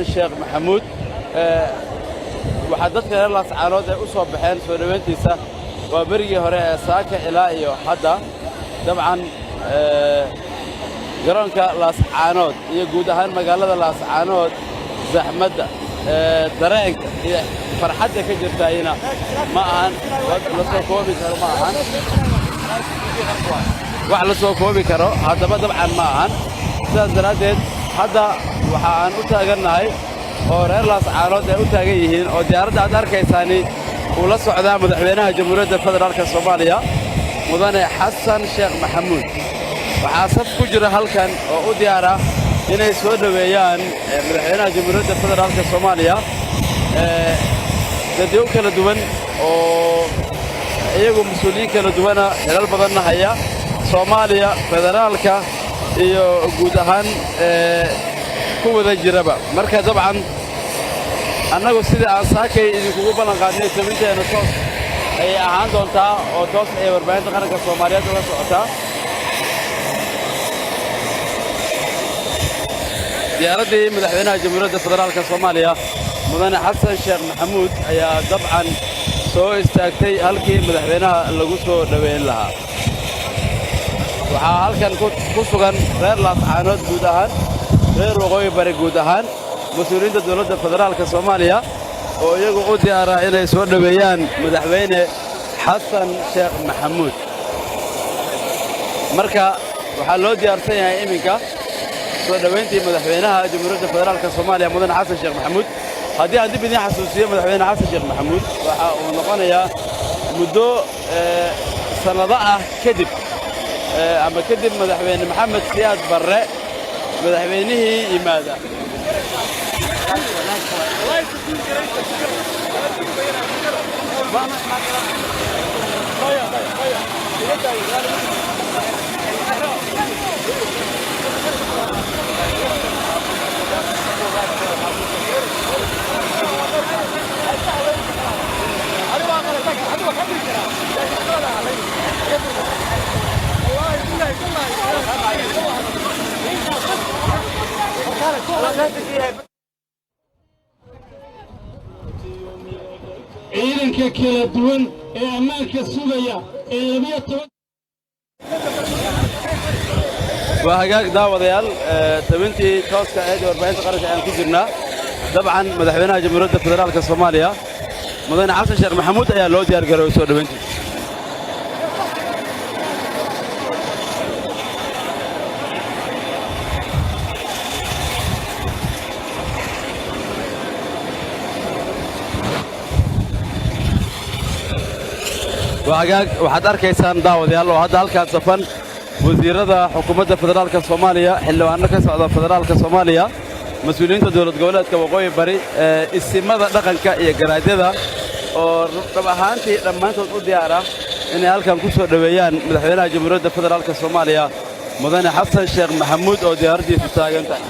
الشيخ محمود waxaa dadka reer Laascaanood ay u soo baxeen soo dhaweyntiisa waa berigii hore ee saaka ilaa iyo hadda dabcan garoonka Laascaanood iyo guud ahaan magaalada Laascaanood zaxmadda dareenka iyo farxadda ka jirtayna ma ahan la soo koobi karo ma ahan wax la soo koobi karo haddaba dabcan ma ahan sidaas daraadeed hadda waxa aan u taagannahay oo reer Laascaanood ay u taagan yihiin oo diyaaradda aad arkaysaani uu la socdaa madaxweynaha Jamhuuriyadda Federaalka Soomaaliya mudane Xasan Sheekh Maxamuud waxaa saf ku jira halkan oo u diyaara inay soo dhaweeyaan madaxweynaha Jamhuuriyadda Federaalka Soomaaliya dadyo kala duwan oo iyagu mas'uuliyiin kala duwan xilal badan haya Soomaaliya Federaalka iyo guud ahaan kuwada jiraba marka dabcan annagu sida aan saakay idinku ballan qaadnay sameynteena toos ay ahaan doontaa oo toos ay warbaahinta qaranka Soomaaliyeed uga socotaa diyaaradii madaxweynaha Jamhuuriyadda Federaalka Soomaaliya mudane Xasan Sheekh Maxamuud ayaa dabcan soo istaagtay halkii madaxweynaha lagu soo dhaweyn lahaa waxaa halkan ku sugan reer Laascaanood guud ahaan reer waqooyi bari guud ahaan mas'uuliyiinta dawladda federaalka Soomaaliya oo iyagu u diyaara inay soo dhaweeyaan madaxweyne Xasan Sheekh Maxamuud marka waxaa loo diyaarsan yahay iminka soo dhaweyntii madaxweynaha Jamhuuriyadda Federaalka Soomaaliya mudane Xasan Sheekh Maxamuud haddii aan dib idin xasuusiyo madaxweyne Xasan Sheekh Maxamuud waxa uu noqonayaa muddo sanado ah kadib ama kadib madaxweyne Maxamed Siyaad Barre madaxweynihii yimaada ciidanka kala duwan ee ammaanka sugaya ee 12 waa hagaag daawadayaal tabintii tooska ee warbaahinta qaranka aan ku jirnaa dabcan madaxweynaha Jamhuuriyadda Federaalka Soomaaliya mudane Xasan Sheekh Maxamuud ayaa loo diyaar garoobay soo dhaweyntiisa waxaad arkaysaan daawadayaal oo hadda halkaas safan wasiirada xukuumadda federaalka Soomaaliya xildhibaano ka socda federaalka Soomaaliya mas'uuliyiinta dawlad goboleedka waqooyi bari isimada dhaqanka iyo garaadyada oo dhab ahaantii dhammaantood u diyaara inay halkan ku soo dhaweeyaan madaxweynaha Jamhuuriyadda Federaalka Soomaaliya mudane Xasan Sheekh Maxamuud oo diyaaradiisu taagan tahay